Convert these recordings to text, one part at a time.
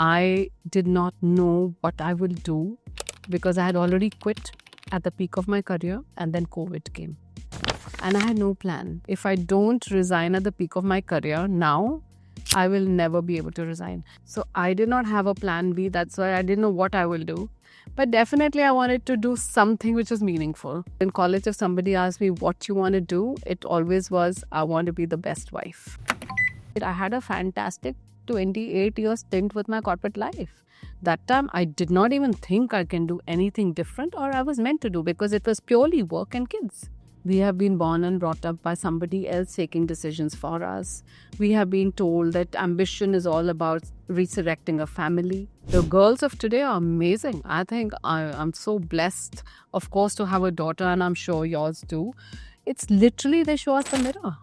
I did not know what I will do because I had already quit at the peak of my career and then COVID came. And I had no plan. If I don't resign at the peak of my career now, I will never be able to resign. So I did not have a plan B. That's why I didn't know what I will do. But definitely I wanted to do something which was meaningful. In college, if somebody asked me what you want to do, it always was, I want to be the best wife. I had a fantastic 28-year stint with my corporate life. That time, I did not even think I can do anything different or I was meant to do because it was purely work and kids. We have been born and brought up by somebody else taking decisions for us. We have been told that ambition is all about resurrecting a family. The girls of today are amazing. I think I'm so blessed, of course, to have a daughter, and I'm sure yours too. It's literally they show us the mirror.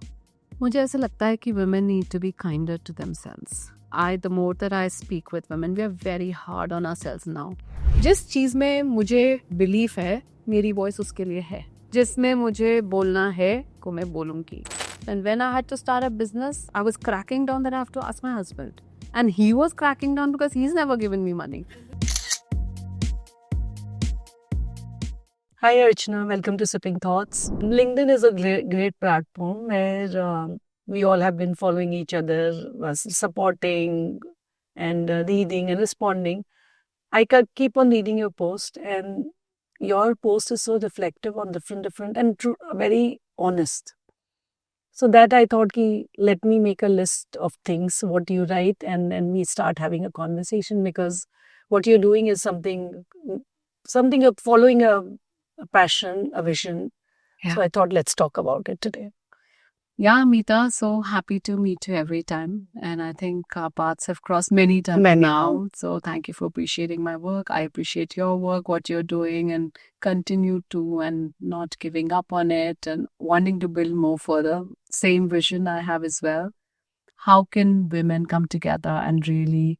मुझे ऐसा लगता है कि women need to be kinder to themselves. The more that I speak with women, we are very hard on ourselves now. जिस चीज़ में मुझे belief है, मेरी voice उसके लिए है. जिसमें मुझे बोलना है, को मैं बोलूँगी. And when I had to start a business, I was cracking down that I have to ask my husband. And he was cracking down because he's never given me money. Hi Archana, welcome to Sipping Thoughts. LinkedIn is a great platform where we all have been following each other, supporting and reading and responding. I keep on reading your post, and your post is so reflective on different and very honest. So that I thought, let me make a list of things, what you write, and then we start having a conversation, because what you're doing is something of following a passion, a vision. Yeah. So I thought, let's talk about it today. Yeah, Meeta, so happy to meet you every time. And I think our paths have crossed many times now. So thank you for appreciating my work. I appreciate your work, what you're doing, and continue to, and not giving up on it and wanting to build more further. Same vision I have as well. How can women come together and really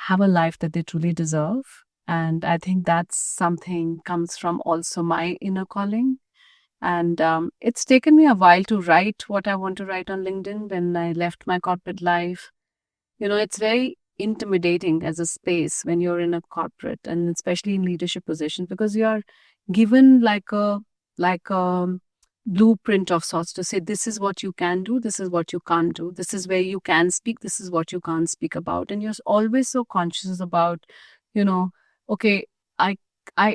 have a life that they truly deserve? And I think that's something comes from also my inner calling. And it's taken me a while to write what I want to write on LinkedIn. When I left my corporate life, it's very intimidating as a space when you're in a corporate, and especially in leadership positions, because you are given like a blueprint of sorts to say, this is what you can do, this is what you can't do, this is where you can speak, this is what you can't speak about. And you're always so conscious about, okay,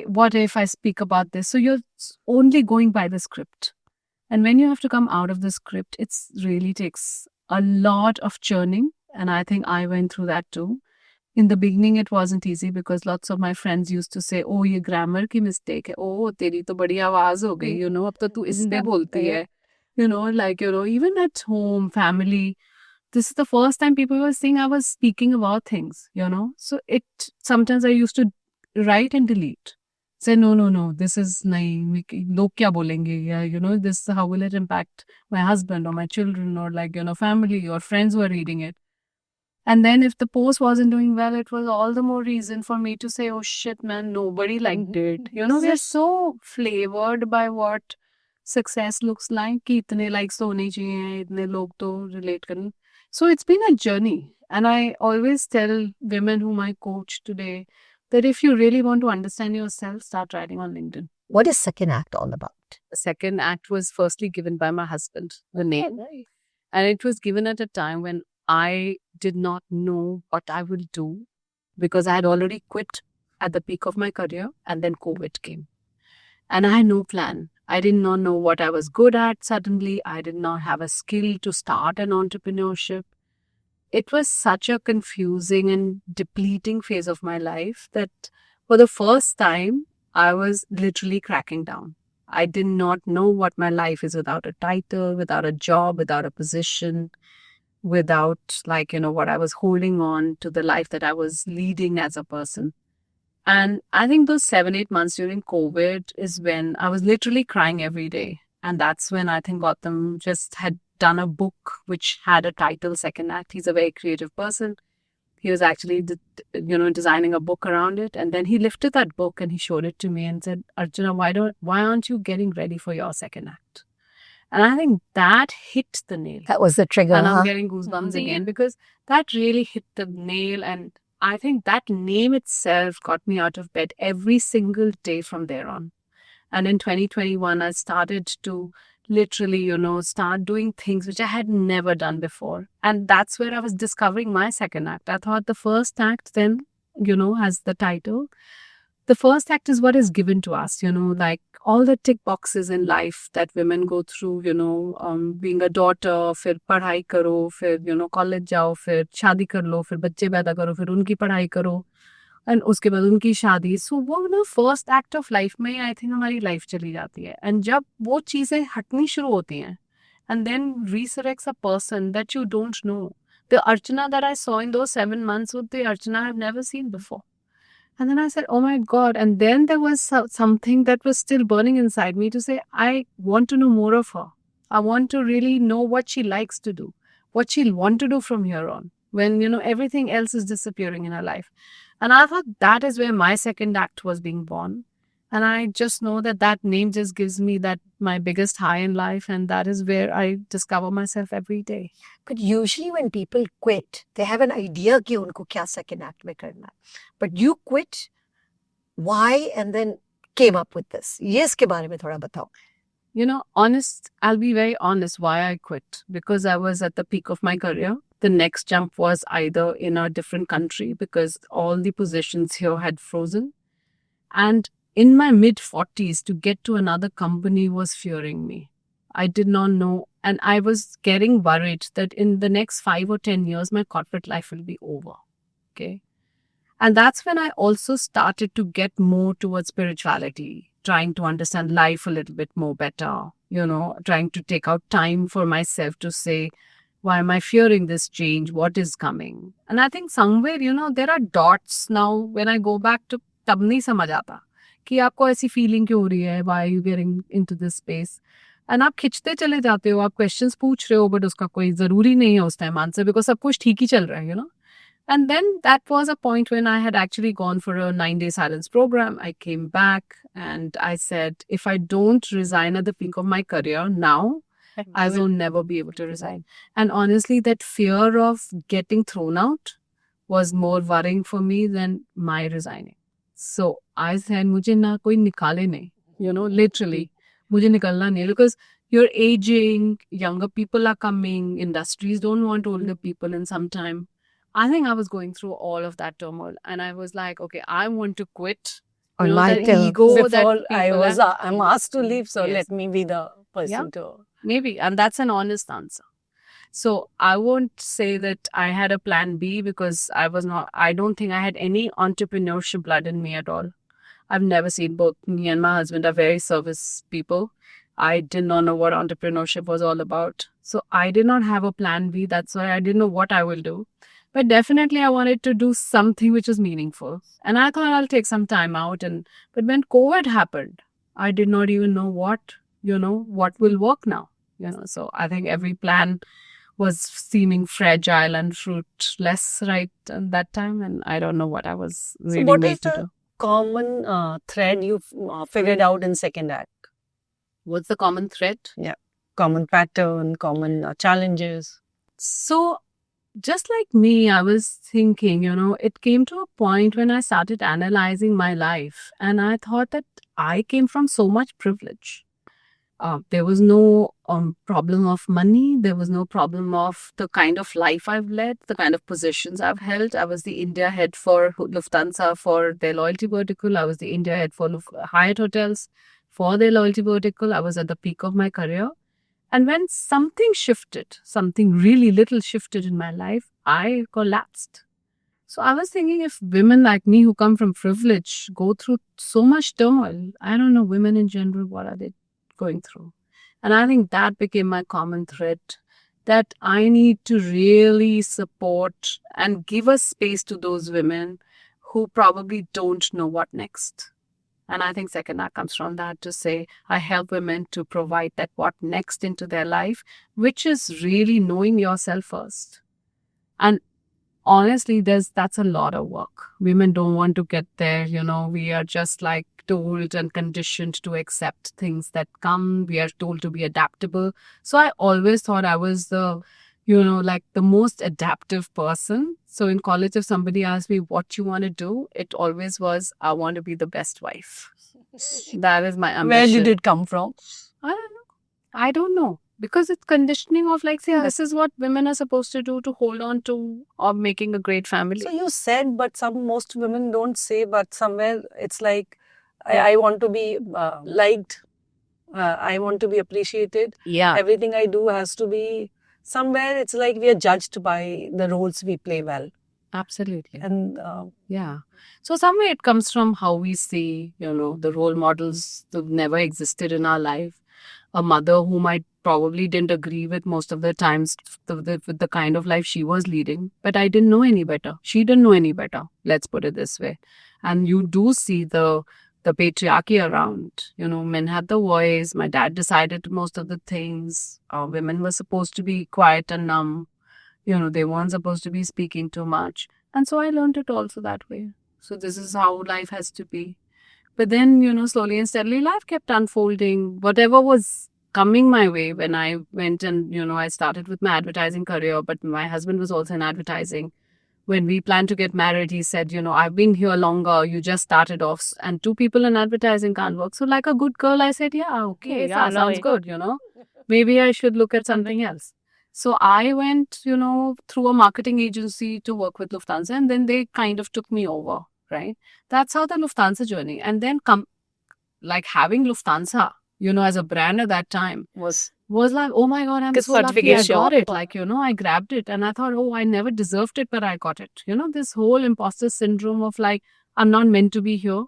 what if I speak about this? So you're only going by the script. And when you have to come out of the script, it really takes a lot of churning. And I think I went through that too. In the beginning, it wasn't easy because lots of my friends used to say, oh, ये grammar की mistake है. Oh, तेरी तो बड़ी आवाज हो गई. अब तो तू इसलिए बोलती है. Even at home, family, this is the first time people were saying I was speaking about things, So sometimes I used to write and delete. Say, no, this is nahi, log kya bolenge? Yeah, this, how will it impact my husband or my children or family or friends who are reading it? And then if the post wasn't doing well, it was all the more reason for me to say, oh shit, man, nobody liked it. We're so flavored by what success looks like. Ki itne likes to hone chahiye, itne log to relate karne. So it's been a journey. And I always tell women whom I coach today that if you really want to understand yourself, start writing on LinkedIn. What is Second Act all about? The second act was firstly given by my husband, the name. Nice. And it was given at a time when I did not know what I would do because I had already quit at the peak of my career, and then COVID came. And I had no plan. I did not know what I was good at suddenly. I did not have a skill to start an entrepreneurship. It was such a confusing and depleting phase of my life that for the first time, I was literally cracking down. I did not know what my life is without a title, without a job, without a position, without what I was holding on to, the life that I was leading as a person. And I think those 7-8 months during COVID is when I was literally crying every day. And that's when I think Gautam just had done a book which had a title, Second Act. He's a very creative person. He was actually, designing a book around it. And then he lifted that book and he showed it to me and said, Archana, why aren't you getting ready for your second act? And I think that hit the nail. That was the trigger. And I'm getting goosebumps again because that really hit the nail. And I think that name itself got me out of bed every single day from there on. And in 2021, I started to literally, start doing things which I had never done before. And that's where I was discovering my second act. I thought the first act then, has the title. The first act is what is given to us, like all the tick boxes in life that women go through, being a daughter, फिर पढ़ाई करो, फिर, college जाओ, फिर शादी कर लो, फिर बच्चे पैदा करो, फिर उनकी पढ़ाई करो, एंड उसके बाद उनकी शादी. सो वो ना फर्स्ट एक्ट ऑफ लाइफ में आई थिंक हमारी लाइफ चली जाती है. एंड जब वो चीज़ें हटनी शुरू होती हैं and then resurrects a person that you don't know. The Archana that I saw in those 7 months was the Archana I've never seen before. And then I said, oh my God. And then there was something that was still burning inside me to say, I want to know more of her. I want to really know what she likes to do, what she'll want to do from here on when, everything else is disappearing in her life. And I thought that is where my second act was being born. And I just know that that name just gives me that my biggest high in life. And that is where I discover myself every day. But usually when people quit, they have an idea कि उनको क्या second act में करना है. But you quit. Why? And then came up with this. ये इसके बारे में थोड़ा बताओ. I'll be very honest why I quit. Because I was at the peak of my career. The next jump was either in a different country because all the positions here had frozen. And in my mid 40s, to get to another company was fearing me. I did not know. And I was getting worried that in the next 5 or 10 years, my corporate life will be over. Okay. And that's when I also started to get more towards spirituality, trying to understand life a little bit more better, trying to take out time for myself to say, why am I fearing this change? What is coming? And I think somewhere, there are dots now when I go back to तब नहीं समझ आता कि आपको ऐसी feeling क्यों हो रही है, why are you getting into this space? And आप खिंचते चले जाते हो, आप क्वेश्चंस पूछ रहे हो बट उसका कोई ज़रूरी नहीं है उस टाइम आंसर बिकॉज सब कुछ ठीक ही चल रहा है. And then that was a point when I had actually gone for a 9-day silence program. I came back and I said, if I don't resign at the peak of my career now, I will never be able to resign. And honestly, that fear of getting thrown out was more worrying for me than my resigning. So I said, मुझे ना कोई निकाले नहीं, literally, मुझे निकलना नहीं because you're aging, younger people are coming, industries don't want older people in some time. I think I was going through all of that turmoil and I was like, okay, I want to quit. Or that like ego Before that I'm asked to leave, so Yes. let me be the person to. Maybe. And that's an honest answer. So I won't say that I had a plan B because I don't think I had any entrepreneurship blood in me at all. I've never seen both me and my husband are very service people. I did not know what entrepreneurship was all about. So I did not have a plan B. That's why I didn't know what I will do. But definitely I wanted to do something which was meaningful. And I thought I'll take some time out. But when COVID happened, I did not even know what will work now. So I think every plan was seeming fragile and fruitless right at that time. And I don't know what I was really So what made is to the do. common thread you figured out in second act? What's the common thread? Common pattern, common challenges. So just like me, I was thinking, it came to a point when I started analyzing my life and I thought that I came from so much privilege. There was no problem of money. There was no problem of the kind of life I've led, the kind of positions I've held. I was the India head for Lufthansa for their loyalty vertical. I was the India head for Hyatt Hotels for their loyalty vertical. I was at the peak of my career. And when something shifted, something really little shifted in my life, I collapsed. So I was thinking if women like me who come from privilege go through so much turmoil, I don't know, women in general, what are they going through? And I think that became my common thread, that I need to really support and give a space to those women who probably don't know what next. And I think second act comes from that, to say I help women to provide that what next into their life, which is really knowing yourself first. And honestly, that's a lot of work. Women don't want to get there. We are just like told and conditioned to accept things that come. We are told to be adaptable. So I always thought I was the like the most adaptive person. So in college, if somebody asked me what you want to do, it always was, I want to be the best wife. That is my ambition. Where did it come from? I don't know. Because it's conditioning of like, say, this is what women are supposed to do to hold on to or making a great family. So you said, but most women don't say, but somewhere it's like, I want to be liked. I want to be appreciated. Yeah. Everything I do has to be, somewhere it's like we are judged by the roles we play well. Absolutely. And yeah. So somewhere it comes from how we see, the role models that never existed in our life. A mother whom I probably didn't agree with most of the times with the kind of life she was leading, but I didn't know any better. She didn't know any better. Let's put it this way. And you do see the patriarchy around. Men had the voice. My dad decided most of the things. Women were supposed to be quiet and numb. They weren't supposed to be speaking too much. And so I learned it also that way. So this is how life has to be. But then, slowly and steadily, life kept unfolding. Whatever was coming my way when I went and, I started with my advertising career, but my husband was also in advertising. When we planned to get married, he said, I've been here longer. You just started off. And two people in advertising can't work. So like a good girl, I said, yeah, okay, yeah, sounds good, Maybe I should look at something else. So I went, through a marketing agency to work with Lufthansa, and then they kind of took me over, right? That's how the Lufthansa journey. And then like having Lufthansa, as a brand at that time was like, oh my God, I'm so lucky I got it. Like, I grabbed it and I thought, oh, I never deserved it, but I got it. This whole imposter syndrome of like, I'm not meant to be here,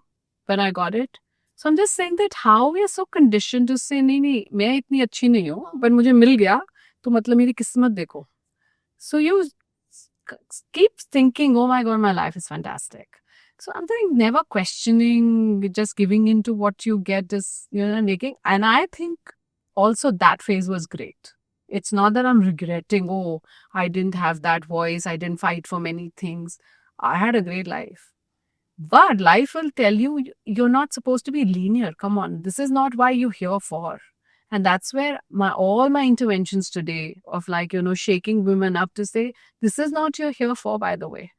but I got it. So I'm just saying that how we are so conditioned to say, नहीं, मैं इतनी अच्छी नहीं हूँ, but मुझे मिल गया, तो मतलब मेरी किस्मत देखो. So you keep thinking, oh my God, my life is fantastic. So I'm never questioning, just giving into what you get is, making. And I think also that phase was great. It's not that I'm regretting, oh, I didn't have that voice, I didn't fight for many things. I had a great life. But life will tell you, you're not supposed to be linear. Come on, this is not why you're here for. And that's where all my interventions today of like, shaking women up to say, this is not you're here for, by the way.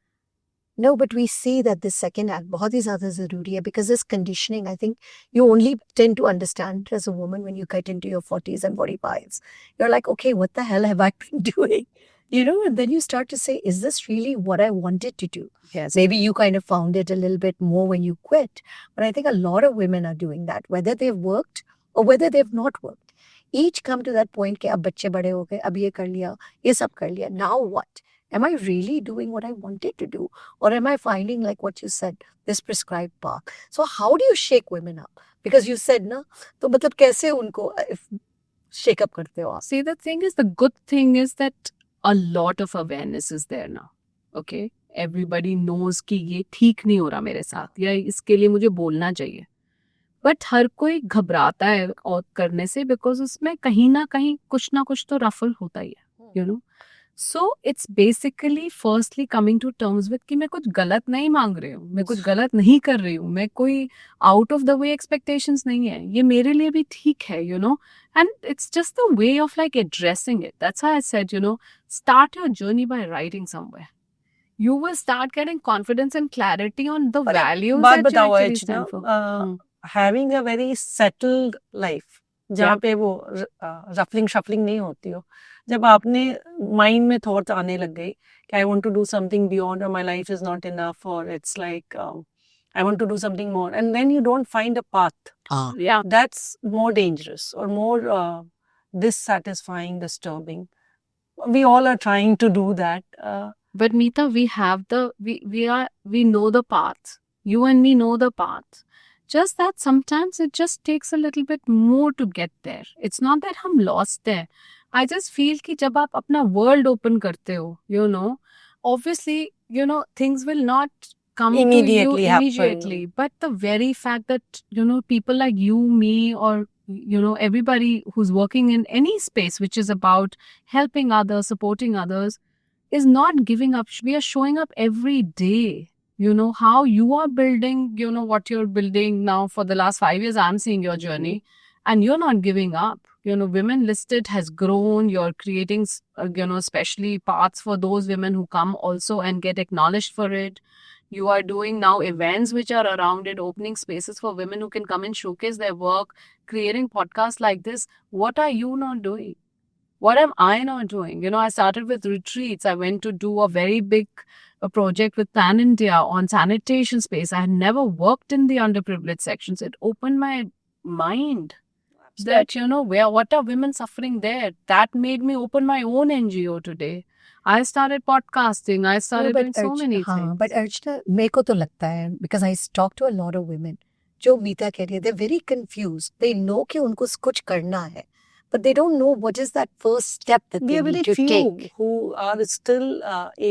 No, but we see that this second act बहुत ही ज़्यादा ज़रूरी है because this conditioning, I think you only tend to understand as a woman when you get into your 40s and 45s. You're like, okay, what the hell have I been doing? And then you start to say, is this really what I wanted to do? Yes. Maybe you kind of found it a little bit more when you quit. But I think a lot of women are doing that, whether they've worked or whether they've not worked. Each come to that point कि अब बच्चे बड़े हो गए, अब ये कर लिया, ये सब कर लिया. Now what? Am I really doing what I wanted to do? Or am I finding, like what you said, this prescribed path? So how do you shake women up? Because you said, na, तो मतलब कैसे उनको shake up करते हो आप? See, the thing is, the good thing is that a lot of awareness is there now. Okay? Everybody knows कि ये ठीक नहीं हो रहा मेरे साथ या इसके लिए मुझे बोलना चाहिए. बट हर कोई घबराता है और करने से बिकॉज उसमें कहीं ना कुछ तो रफल होता ही है. So it's basically firstly coming to terms with कि मैं कुछ गलत नहीं मांग रही हूँ, मैं कुछ गलत नहीं कर रही हूँ, मैं कोई out of the way expectations नहीं है, ये मेरे लिए भी ठीक है, and it's just the way of like addressing it. That's why I said, start your journey by writing somewhere. You will start getting confidence and clarity on the values that you actually stand for. Having a very settled life, जहाँ पे वो ruffling shuffling नहीं होती हो, जब आपने mind में thoughts आने लग गए कि I want to do something beyond or my life is not enough or it's like I want to do something more and then you don't find a path, that's more dangerous or more dissatisfying, disturbing. We all are trying to do that, but Meeta, we have we know the path. You and me know the path. Just that sometimes it just takes a little bit more to get there. It's not that हम lost there. I just feel कि जब आप अपना world open करते हो, obviously, things will not come immediately to you immediately. But the very fact that, people like you, me, or, everybody who's working in any space which is about helping others, supporting others, is not giving up. We are showing up every day. How you are building, what you're building now for the last 5 years, I'm seeing your journey and you're not giving up. Women listed has grown. You're creating, especially paths for those women who come also and get acknowledged for it. You are doing now events which are around it, opening spaces for women who can come and showcase their work, creating podcasts like this. What are you not doing? What am I not doing? I started with retreats. I went to do a very big project with Pan India on sanitation space. I had never worked in the underprivileged sections. It opened my mind that, what are women suffering there? That made me open my own NGO today. I started podcasting. I started doing so many things. But Archana, मेरे को तो लगता है, because I talk to a lot of women, जो मीता कह रही है, they're very confused. They know कि उनको कुछ करना है, but they don't know what is that first step that We they are very need to few take. who are still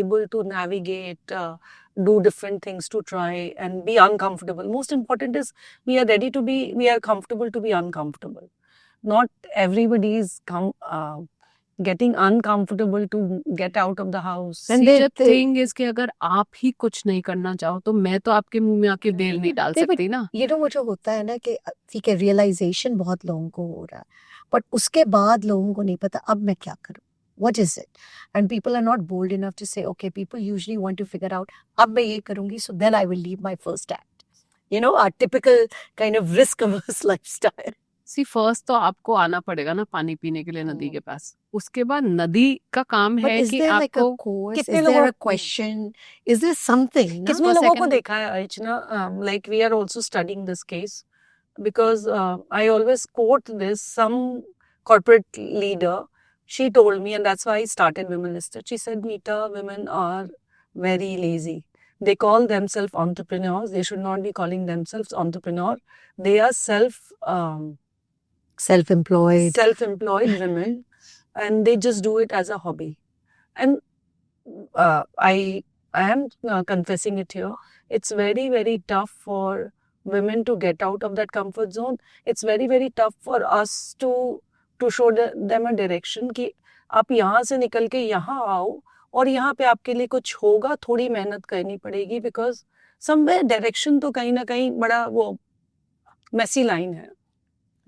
able to navigate, do different things to try and be uncomfortable. Most important is we are comfortable to be uncomfortable. Not everybody is getting uncomfortable to get out of the house. And See, the thing is कि अगर आप ही कुछ नहीं करना चाहो तो मैं तो आपके मुंह में आके बेल नहीं डाल नहीं, but सकती ना. वो जो होता है ना कि ठीक है, रियलाइजेशन बहुत लोगों को हो रहा है, बट उसके बाद लोगों को नहीं पता अब मैं क्या करूं. What is it? And people are not bold enough to say, okay, people usually want to figure out, अब मैं ये करूंगी, so then I will leave my first act. Our typical kind of risk-averse lifestyle. See first तो आपको आना पड़ेगा ना पानी पीने के लिए नदी के पास. उसके बाद नदी का काम But है is कि there like a आपको course? कितने Is there a लोगों- question? Is there something? ना? कितने For लोगों को second- देखा है अर्चना, like we are also studying this case because I always quote this, some corporate leader, she told me, and that's why I started Women Listed. She said, Meeta, women are very lazy. They call themselves entrepreneurs. They should not be calling themselves entrepreneur. They are Self-employed. self-employed women, and they just do it as a hobby. And I am confessing it here. It's very, very tough for women to get out of that comfort zone. It's very, very tough for us to show them a direction कि आप यहाँ से निकल के यहाँ आओ और यहाँ पे आपके लिए कुछ होगा, थोड़ी मेहनत करनी पड़ेगी, because somewhere direction तो कहीं ना कहीं बड़ा वो messy line है.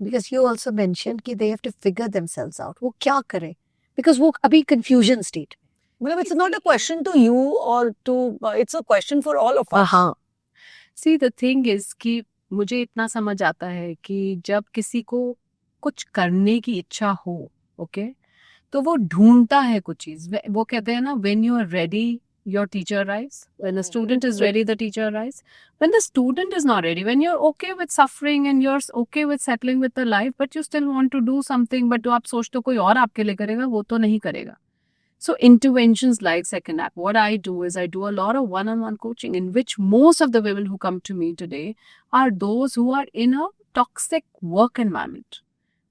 Because you also mentioned कि they have to figure themselves out. वो क्या करें? Because वो अभी confusion state. मतलब it's not a question to you or to it's a question for all of us. हाँ. सी द थिंग इज कि मुझे इतना समझ आता है कि जब किसी को कुछ करने की इच्छा हो, ओके, तो वो ढूंढता है कुछ चीज. वो कहते हैं ना, when you are ready your teacher arrives. When the student is ready, the teacher arrives. When the student is not ready, when you're okay with suffering and you're okay with settling with the life, but you still want to do something, but आप सोचते हो कोई और आपके लिए करेगा, वो तो नहीं करेगा. So interventions like Second Act, what I do is I do a lot of one-on-one coaching in which most of the women who come to me today are those who are in a toxic work environment,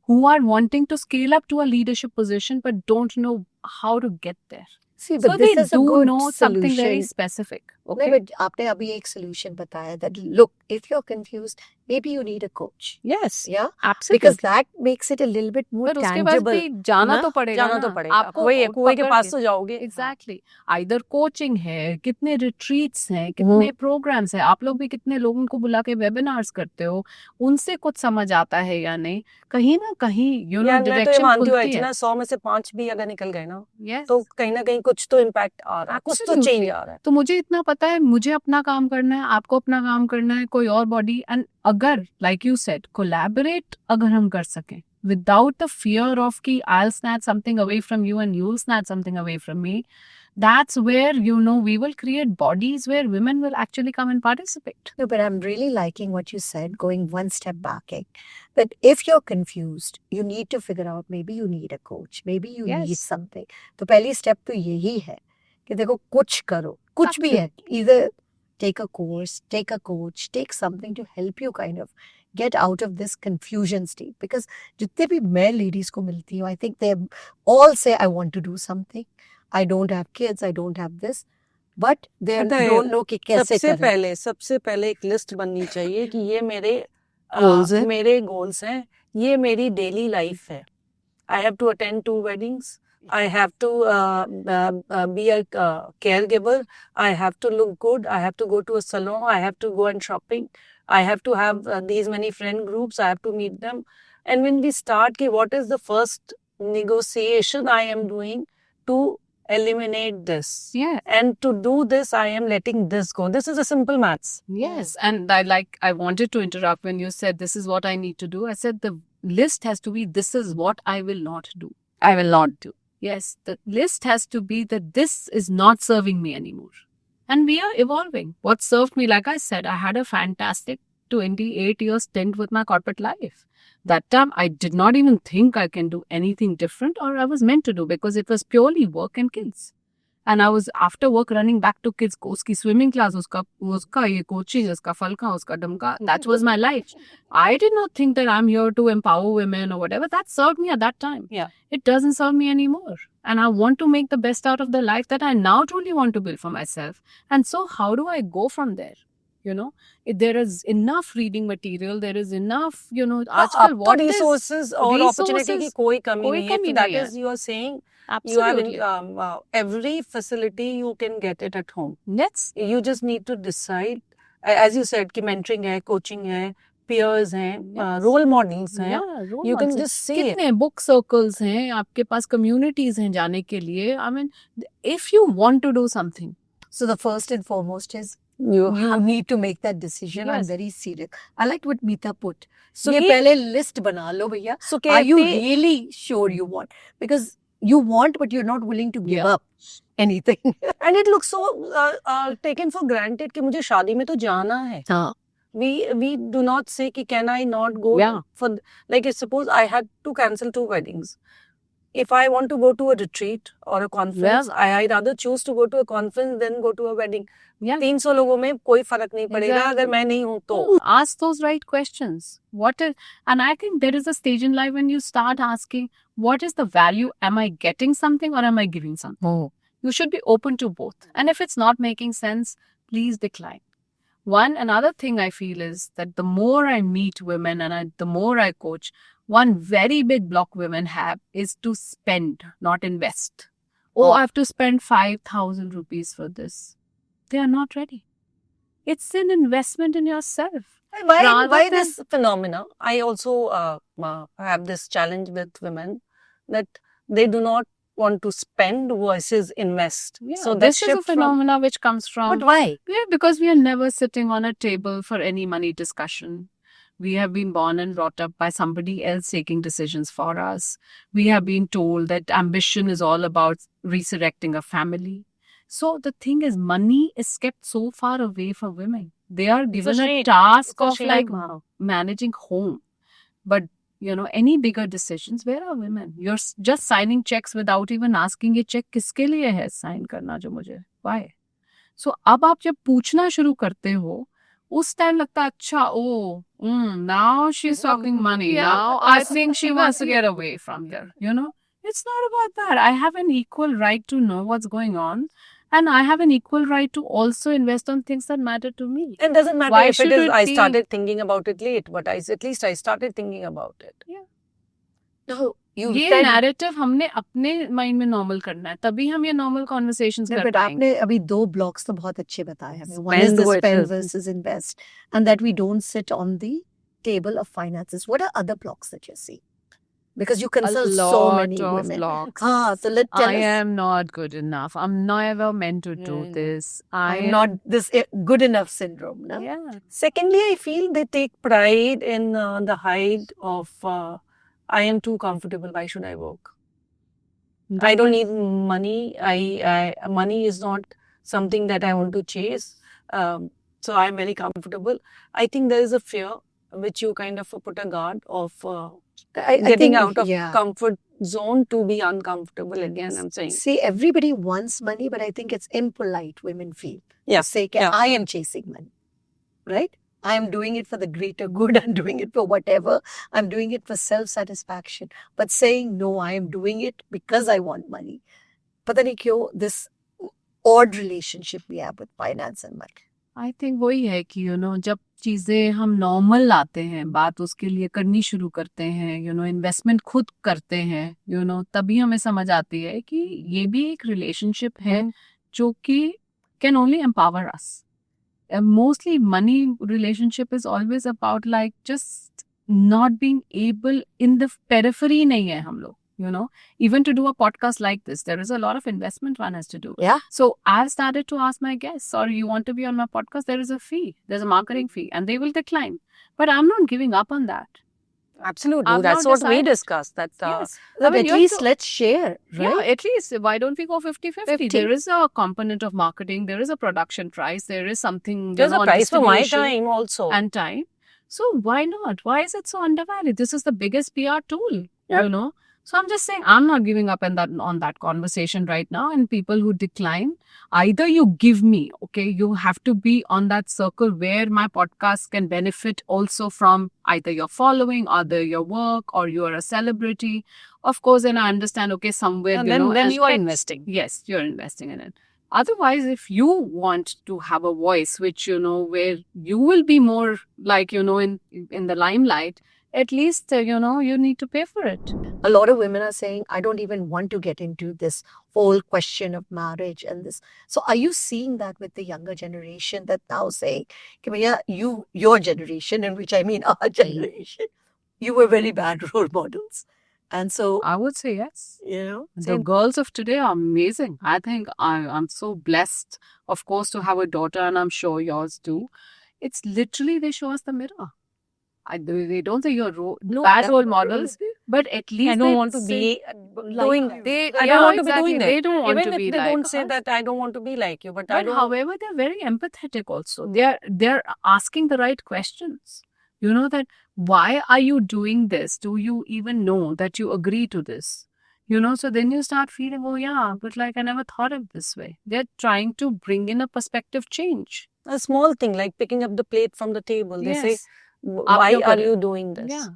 who are wanting to scale up to a leadership position but don't know how to get there. See, but So this they is a do good know something very solution. specific. नहीं, Okay. but आपने अभी एक solution बताया that look, if you're confused, maybe you need a coach. Yes. Yeah, Absolutely. because that makes it a little bit more पर उसके बाद tangible. भी जाना ना? तो पड़ेगा जाना ना. तो पड़ेगा. आपको वही है, कुएं के पकड़ पास के- तो जाओगे. Exactly. Either coaching है, कितने retreats हैं, कितने programs हैं, आप लोग भी कितने लोगों को बुला के webinars करते हो, उनसे कुछ समझ आता है या नहीं, कहीं ना कहीं यार मैं तो ये direction मानती हूँ खुलती है. अर्चना, 100 में से 5 भी अगर निकल गए ना, Yes. तो कहीं ना कहीं कुछ तो इम्पैक्ट आ रहा है, कुछ तो Absolutely. चेंज आ रहा है. तो मुझे इतना पता है, मुझे अपना काम करना है, आपको अपना काम करना है, कोई और बॉडी. एंड अगर लाइक यू सेड कोलैबोरेट अगर हम कर सकें विदाउट द फियर ऑफ कि I will snatch something away from you and you will snatch something away from me, that's where we will create bodies where women will actually come and participate. No, but I'm really liking what you said, going one step back. That if you're confused, you need to figure out, maybe you need a coach, maybe you need Yes. something. तो पहली step तो यही है कि देखो कुछ करो, कुछ भी है. Either take a course, take a coach, take something to help you kind of get out of this confusion state. Because जितने भी मैं ladies को मिलती हूँ, I think they all say, I want to do something. I don't have kids, I don't have this. But they पता है, don't know कि कैसे करें. सबसे पहले एक लिस्ट बननी चाहिए कि ये मेरे Goals हैं. मेरे गोल्स हैं, ये मेरी डेली लाइफ है. I have to attend 2 weddings. I have to be a caregiver. I have to look good. I have to go to a salon. I have to go and shopping. I have to have these many friend groups. I have to meet them. And when we start, what is the first negotiation I am doing to eliminate this? Yeah. And to do this, I am letting this go. This is a simple maths. Yes. And I wanted to interrupt when you said this is what I need to do. I said the list has to be this is what I will not do. I will not do. Yes. The list has to be that this is not serving me anymore. And we are evolving. What served me, like I said, I had a fantastic 28-year stint with my corporate life. That time, I did not even think I can do anything different or I was meant to do because it was purely work and kids. And I was after work running back to kids को उसकी swimming class उसका ये coaching उसका फलका उसका डमका. That was my life. I did not think that I'm here to empower women or whatever. That served me at that time. Yeah. It doesn't serve me anymore. And I want to make the best out of the life that I now truly want to build for myself. And so how do I go from there? You know, there is enough reading material. There is enough, you know, आजकल आपको what is resources और opportunity की कोई कमी कोई नहीं है. कमी If that नहीं है. is you are saying absolutely. you have every facility you can get it at home. Yes. You just need to decide, as you said, कि mentoring है, coaching है, peers हैं, Yes. role models हैं. Yeah, role You can models. just see it. कितने book circles हैं आपके पास, communities हैं जाने के लिए. I mean, if you want to do something, So the first and foremost is You you need to make that decision. I'm Yes. very serious. I liked what Meeta put. So ये ये- पहले list बना लो भैया. So Are you कहते- really sure you want? Because you want, but you're not willing to give Yeah. up anything. and it looks so taken for granted कि मुझे शादी में तो जाना है. हाँ. We do not say कि can I not go Yeah. for, like suppose I had to cancel 2 weddings. If I want to go to a retreat or a conference, I rather choose to go to a conference than go to a wedding. yeah. 300 लोगों में कोई फर्क नहीं पड़ेगा Exactly. अगर मैं नहीं हूँ तो. Ask those right questions. What is, and I think there is a stage in life when you start asking, what is the value? Am I getting something or am I giving something? Oh. You should be open to both. And if it's not making sense, please decline. Another thing I feel is that the more I meet women and the more I coach, one very big block women have is to spend, not invest. Oh, I have to spend 5,000 rupees for this. They are not ready. It's an investment in yourself. Why Rather this phenomena? I also have this challenge with women that they do not want to spend versus invest. Yeah, So that this is a shift from, phenomena which comes from But why? Yeah, because we are never sitting on a table for any money discussion. We have been born and brought up by somebody else taking decisions for us. We have been told that ambition is all about resurrecting a family. So the thing is, money is kept so far away from women. They are given a shame. task It's a of shame. like managing home. But, you know, any bigger decisions, where are women? You're just signing checks without even asking ये check किसके लिए है sign करना जो मुझे. Why? So अब आप जब पूछना शुरू करते हो, उस टाइम लगता है अच्छा now she's talking money. Yeah. Now I think she wants to get away from there. You know, it's not about that. I have an equal right to know what's going on, and I have an equal right to also invest on things that matter to me. it doesn't matter Why if it should is it I be- started thinking about it late, but at least I started thinking about it. No, you ये said narrative हमने अपने mind में normal करना है, तभी हम ये normal conversations कर but पाएंगे. आपने अभी 2 blocks तो बहुत अच्छे बताए हमें. One is Spend the spend versus- versus invest, and that we don't sit on the table of finances. What are other blocks that you see? Because you A consult so lot many of women. blocks. So let's tell I us. am not good enough. I'm never meant to do Mm. this. I'm not this good enough syndrome. No? Yeah. Secondly, I feel they take pride in the height of I am too comfortable. Why should I work? I don't need money. Money is not something that I want to chase. So I'm very comfortable. I think there is a fear which you kind of put a guard of I getting think, out of yeah. comfort zone to be uncomfortable again. I'm saying. See, everybody wants money, but I think it's impolite women feel. Yeah, To say, yeah. I am chasing money. Right? I am doing it for the greater good. I'm doing it for whatever. I'm doing it for self-satisfaction. But saying, no, I am doing it because I want money. पता नहीं क्यों this odd relationship we have with finance and money. I think वही है कि जब चीजें हम normal लाते हैं, बात उसके लिए करनी शुरू करते हैं, इन्वेस्टमेंट खुद करते हैं, तभी हमें समझ आती है कि ये भी एक रिलेशनशिप है जो कि can only empower us. Mostly money relationship is always about like just not being able in the periphery nahi hai hum log, you know. Even to do a podcast like this, there is a lot of investment one has to do. Yeah. So I've started to ask my guests, sorry, you want to be on my podcast? There is a fee. There's a marketing fee, and they will decline. But I'm not giving up on that. Absolutely. I've That's now what we decided. discussed. That Yes. At you have least to- let's share, right? Yeah, at least why don't we go 50-50? 50. There is a component of marketing, there is a production price, there is something, you there's know, a on price for my distribution time also. and time. So why not? Why is it so undervalued? This is the biggest PR tool, Yep. you know. So I'm just saying I'm not giving up on that conversation right now. And people who decline, either you give me, okay, you have to be on that circle where my podcast can benefit also from either your following, either your work, or you are a celebrity. Of course, and I understand, okay, somewhere, And you then, know, then and you are that's- investing. Yes, you're investing in it. Otherwise, if you want to have a voice, which, you know, where you will be more like, you know, in the limelight, at least, you know, you need to pay for it. A lot of women are saying, I don't even want to get into this whole question of marriage and this. So are you seeing that with the younger generation that now saying, "Ki bhaiya, your generation, in which I mean our generation, you were very bad role models." And so, I would say yes. you know, The girls of today are amazing. I think I'm so blessed, of course, to have a daughter, and I'm sure yours too. It's literally they show us the mirror. They don't say you're bad role models, but at least I don't they want to say, be doing you. they. I Yeah, don't want to exactly. be doing that. They don't want Even to if be they like don't say us. that I don't want to be like you, but I But don't. however, they're very empathetic also. They're asking the right questions. You know, that why are you doing this? Do you even know that you agree to this? You know, so then you start feeling, oh yeah, but like I never thought of this way. They're trying to bring in a perspective change. A small thing like picking up the plate from the table. They say, Yes. why Aap are kyun you doing this? Yeah.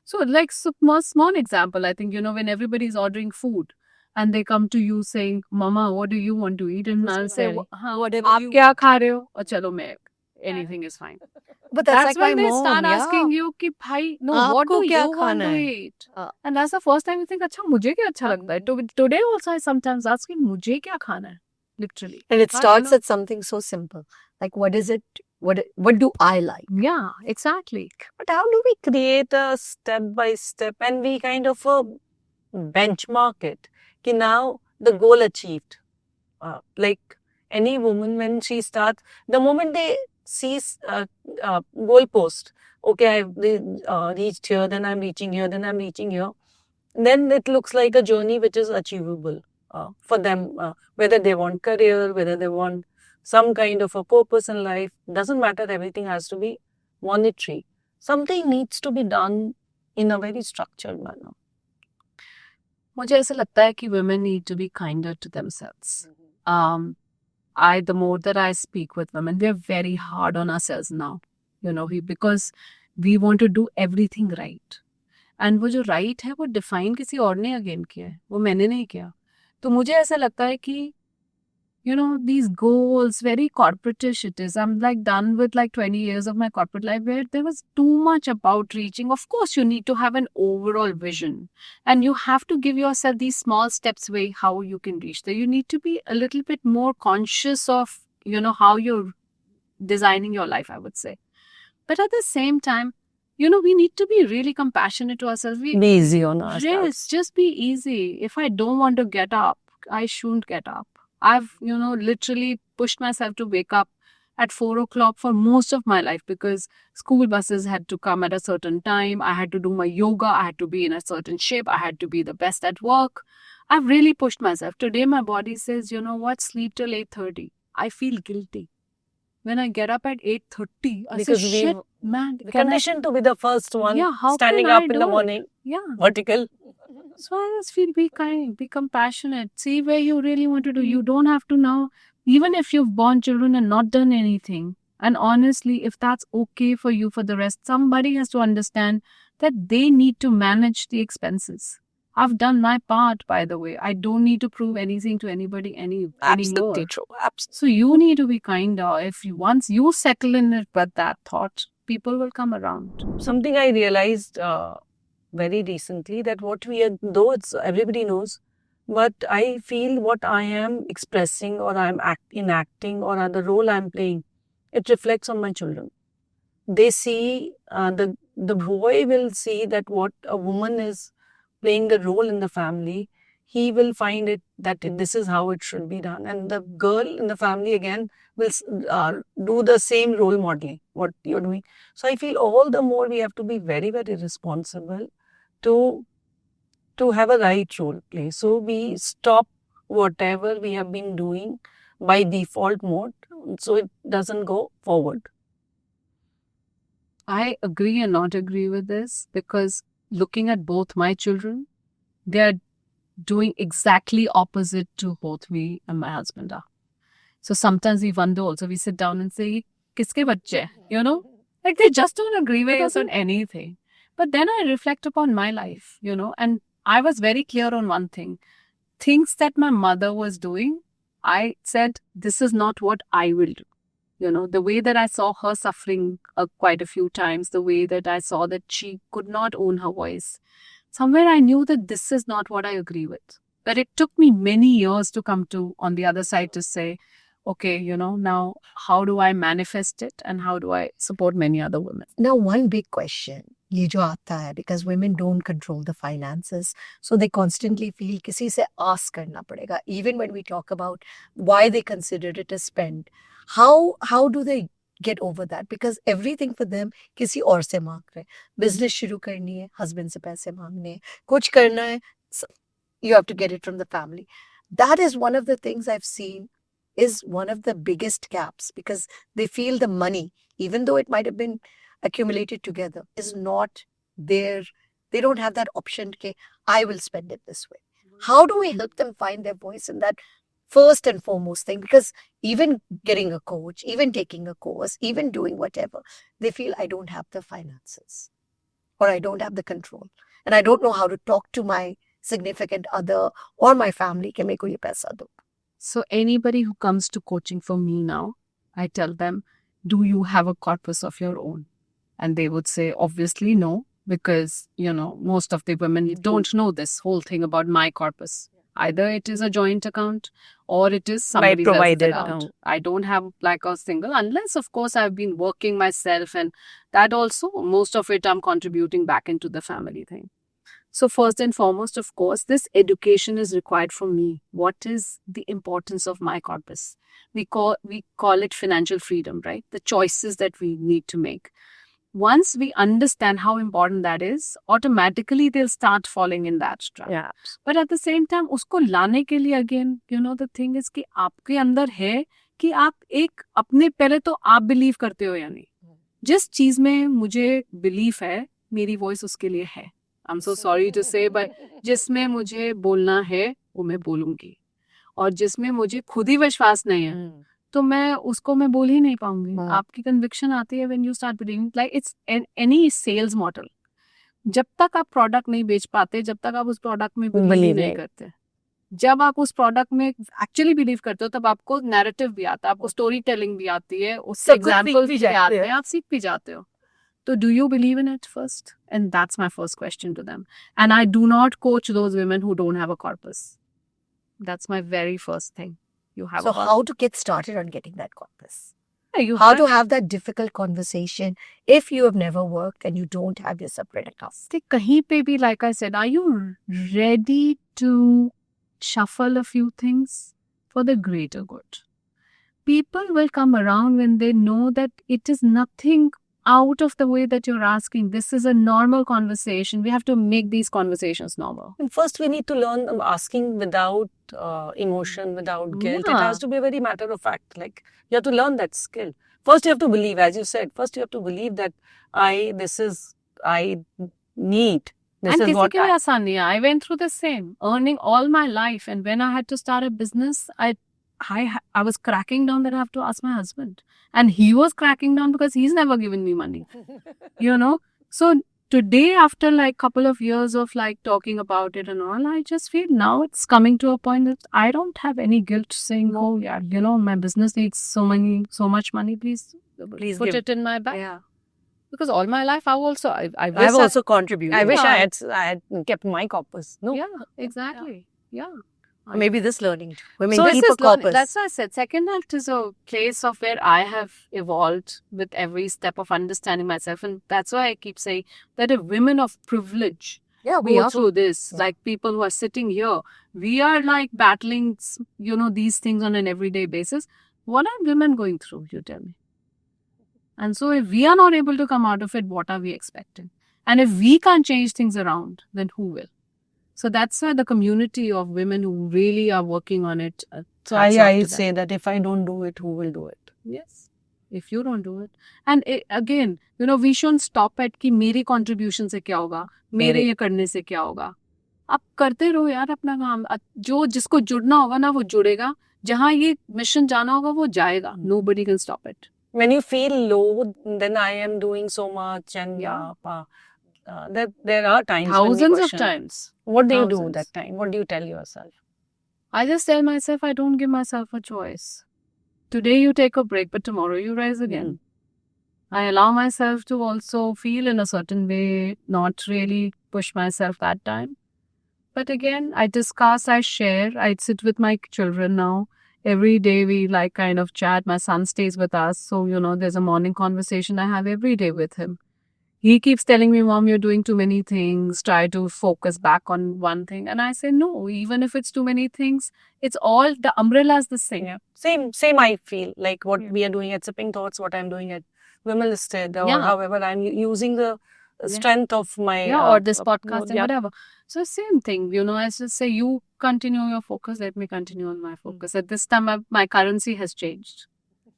So, like small example, I think, you know, when everybody's ordering food and they come to you saying, Mama, what do you want to eat? And I'll say, Very. हाँ, whatever आप you क्या खा रहे हो? और चलो मैं, anything is fine. But that's like when my they mom, start yeah. asking you कि भाई, no, what आपको do क्या you want खाना to है? eat? हाँ. And that's the first time you think, अच्छा मुझे क्या अच्छा लगता है? Today also I sometimes ask him, मुझे क्या खाना है? Literally. And it But, you starts know, at something so simple. Like, what is it? What do I like? yeah, exactly. But how do we create a step by step and we kind of benchmark it? Ki now the goal achieved. Like any woman, when she starts, the moment they see goal post, okay, I've reached here, then I'm reaching here, then I'm reaching here, then it looks like a journey which is achievable for them, whether they want career, whether they want some kind of a purpose in life. Doesn't matter, everything has to be monetary. Something needs to be done in a very structured manner. मुझे ऐसा लगता है कि women need to be kinder to themselves. The more that I speak with women, we are very hard on ourselves now, you know, because we want to do everything right. And वो जो right है वो define किसी और ने again किया है, वो मैंने नहीं किया. तो मुझे ऐसा लगता है कि, you know, these goals, very corporate-ish it is. I'm like done with like 20 years of my corporate life where there was too much about reaching. Of course, you need to have an overall vision and you have to give yourself these small steps way how you can reach there. You need to be a little bit more conscious of, you know, how you're designing your life, I would say. But at the same time, you know, we need to be really compassionate to ourselves. Be easy on ourselves. Yes, just be easy. If I don't want to get up, I shouldn't get up. I've, you know, literally pushed myself to wake up at 4 o'clock for most of my life because school buses had to come at a certain time. I had to do my yoga. I had to be in a certain shape. I had to be the best at work. I've really pushed myself. Today, my body says, you know what, sleep till 8:30. I feel guilty. When I get up at 8:30, I say, Because we shit, man. the can I- condition to be the first one, Yeah, how standing can I up in do the it? morning, Yeah. vertical. So I just feel be kind, be compassionate, see where you really want to do. You don't have to now, even if you've born children and not done anything. And honestly, if that's okay for you for the rest, somebody has to understand that they need to manage the expenses. I've done my part, by the way. I don't need to prove anything to anybody anymore. Absolutely true. Absolutely. So you need to be kinder. Once you settle in it with that thought, people will come around. Something I realized very recently that what we are, though it's everybody knows, but I feel what I am expressing or I'm enacting or the role I'm playing, it reflects on my children. they see the boy will see that what a woman is playing the role in the family, he will find it that this is how it should be done, and the girl in the family again will do the same role modeling what you're doing. So I feel all the more we have to be very, very responsible to have a right role play. So we stop whatever we have been doing by default mode, so it doesn't go forward. I agree and not agree with this, because looking at both my children, they're doing exactly opposite to both me and my husband are. So sometimes we wonder also, we sit down and say, kiske bacche? You know? Like they just don't agree with us on anything. But then I reflect upon my life, and I was very clear on one thing. Things that my mother was doing, I said, this is not what I will do. The way that I saw her suffering quite a few times, the way that I saw that she could not own her voice, somewhere I knew that this is not what I agree with. But it took me many years to come to on the other side to say, okay, now how do I manifest it and how do I support many other women? Now, one big question, ये जो आता है, because women don't control the finances, so they constantly feel किसी से ask करना पड़ेगा. Even when we talk about why they consider it a spend, how do they get over that? Because everything for them किसी और से मांग रहे, business शुरू करनी है, husband से पैसे मांगने हैं, कुछ करना है, you have to get it from the family. That is one of the things I've seen is one of the biggest gaps, because they feel the money, even though it might have been accumulated together, is not there. They don't have that option, okay, I will spend it this way. How do we help them find their voice in that first and foremost thing? Because even getting a coach, even taking a course, even doing whatever, they feel I don't have the finances or I don't have the control and I don't know how to talk to my significant other or my family कि मेरे को ये पैसा दो. So anybody who comes to coaching for me now, I tell them, do you have a corpus of your own? And they would say, obviously no, because, most of the women don't know this whole thing about my corpus. Either it is a joint account or it is somebody else's provided account. account. I don't have like a single, unless of course I've been working myself, and that also, most of it I'm contributing back into the family thing. So first and foremost, of course, this education is required from me. What is the importance of my corpus? We call it financial freedom, right? The choices that we need to make. Once we understand how important that is, automatically they'll start falling in that trap. Yeah. But at the same time, उसको लाने के लिए again, the thing is कि आपके अंदर है कि आप एक अपने पहले तो आप बिलीव करते हो या नहीं. जिस चीज में मुझे बिलीफ है, मेरी वॉइस उसके लिए है. I'm so sorry to say, but जिसमें मुझे बोलना है वो मैं बोलूंगी, और जिसमें मुझे खुद ही विश्वास नहीं है तो मैं उसको मैं बोल ही नहीं पाऊंगी. आपकी कन्विक्शन आती है when you start believing. Like it's any sales model. जब तक आप प्रोडक्ट नहीं बेच पाते, जब तक आप उस प्रोडक्ट में बिलीव नहीं करते, जब आप उस प्रोडक्ट में एक्चुअली बिलीव करते हो, तब आपको नैरेटिव भी आता है, आपको स्टोरी टेलिंग भी आती है, उससे एग्जांपल्स भी आते हैं, आप सीख भी जाते हो. So do you believe in it first? And that's my first question to them. And I do not coach those women who don't have a corpus. That's my very first thing. You have So a corpus. how to get started on getting that corpus? You How have to have that difficult conversation if you have never worked and you don't have your separate account? See, kahin pe bhi, like I said, are you ready to shuffle a few things for the greater good? People will come around when they know that it is nothing out of the way that you're asking. This is a normal conversation. We have to make these conversations normal. And first, we need to learn asking without emotion, without guilt. It Yeah. has to be a very matter of fact. Like you have to learn that skill. First, you have to believe, as you said. First, you have to believe that I need. This And is what kisi ke liye aasan nahi hai. I went through the same, earning all my life, and when I had to start a business, I was cracking down that I have to ask my husband, and he was cracking down because he's never given me money. So today, after like couple of years of like talking about it and all, I just feel now it's coming to a point that I don't have any guilt saying, oh yeah, my business needs so much money. Please Please put give. it in my bag. Yeah. Because all my life I wish I've also contributed. I wish Yeah. I had kept my corpus. No. Yeah, exactly. Yeah. Maybe this learning too. Women So keep this a is learning. corpus. That's why I said second act is a place of where I have evolved with every step of understanding myself, and that's why I keep saying that if women of privilege Yeah, we go are. through this, Yeah. like people who are sitting here, we are like battling, these things on an everyday basis. What are women going through? You tell me. And so if we are not able to come out of it, what are we expecting? And if we can't change things around, then who will? So that's why the community of women who really are working on it. So hats off I to them. say that if I don't do it, who will do it? Yes. If you don't do it. And again, we shouldn't stop at कि मेरी contribution से क्या होगा, मेरे ये करने से क्या होगा. आप करते रहो यार अपना काम. जो जिसको जुड़ना होगा ना वो जुड़ेगा. जहाँ ये मिशन जाना होगा वो जाएगा. Nobody can stop it. When you feel low, then I am doing so much, and Yeah. there are times when we Thousands of question. times. What do you do Thousands. that time? What do you tell yourself? I just tell myself I don't give myself a choice. Today you take a break, but tomorrow you rise again. I allow myself to also feel in a certain way, not really push myself that time. But again, I discuss, I share, I sit with my children now. Every day we kind of chat. My son stays with us. So, there's a morning conversation I have every day with him. He keeps telling me, Mom, you're doing too many things. Try to focus back on one thing. And I say, no, even if it's too many things, it's all, the umbrella is the same. Yeah. Same I feel like what we are doing at Sipping Thoughts, what I'm doing at Women Listed, or Yeah. however I'm using the strength of my or this podcast and yeah. whatever. So same thing, I just say you continue your focus, let me continue on my focus. At this time, my currency has changed.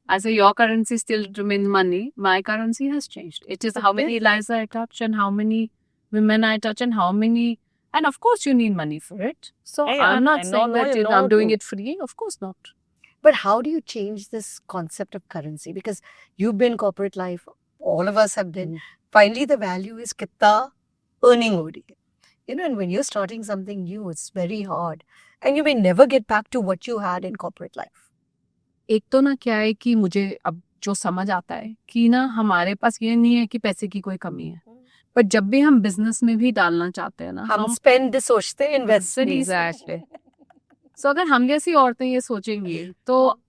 I say your currency still remains money. My currency has changed. It is how many lives I touch and how many women I touch and how many. And of course, you need money for it. So Yeah, I'm not I saying know, that you know I'm doing to- it free. Of course not. But how do you change this concept of currency? Because you've been corporate life, all of us have been. Finally, the value is kitta earning ho rahi hai. And when you're starting something new, it's very hard. And you may never get back to what you had in corporate life. एक तो ना क्या है कि मुझे अब जो समझ आता है कि ना हमारे पास ये नहीं है कि पैसे की कोई कमी है. पर जब भी हम बिजनेस में भी डालना चाहते हैं ना हम spend सोचते हैं, invest Exactly. So अगर हम जैसी औरतें ये सोचेंगी तो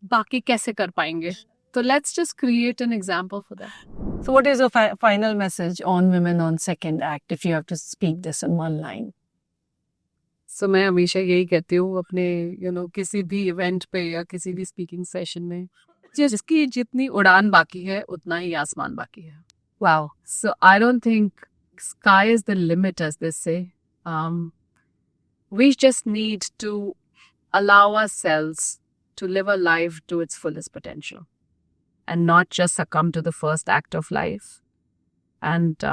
बाकी कैसे कर पाएंगे? So let's just create an example for that. So what is your final message on women on second act if you have to speak this in one line? So मैं हमेशा यही कहती हूँ अपने किसी भी इवेंट पे या किसी भी स्पीकिंग सेशन में जिसकी जितनी उड़ान बाकी है उतना ही आसमान बाकी है. Wow. So I don't think sky is the limit, as they say. We just need to allow ourselves to live a life to its fullest potential and not just succumb to the first act of life. And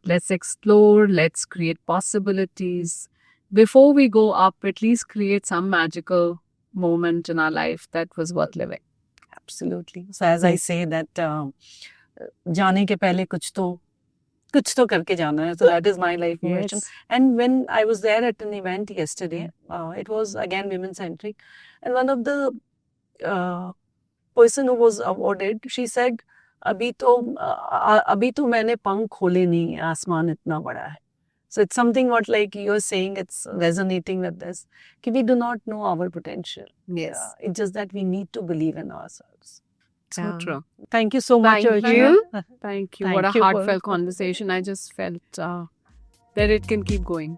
let's explore, let's create possibilities. Before we go up, at least create some magical moment in our life that was worth living. Absolutely. So as I say that जाने के पहले कुछ तो करके जाना है. So that is my life mission. And when I was there at an event yesterday, it was again women centric, and one of the person who was awarded, she said, अभी तो मैंने पंख खोले नहीं, आसमान इतना बड़ा है. So it's something what like you're saying, it's resonating with this. We do not know our potential. Yes. It's just that we need to believe in ourselves. So true. Thank you so much, Thank Archana. you. Thank you. Thank What a you for- heartfelt conversation. I just felt that it can keep going.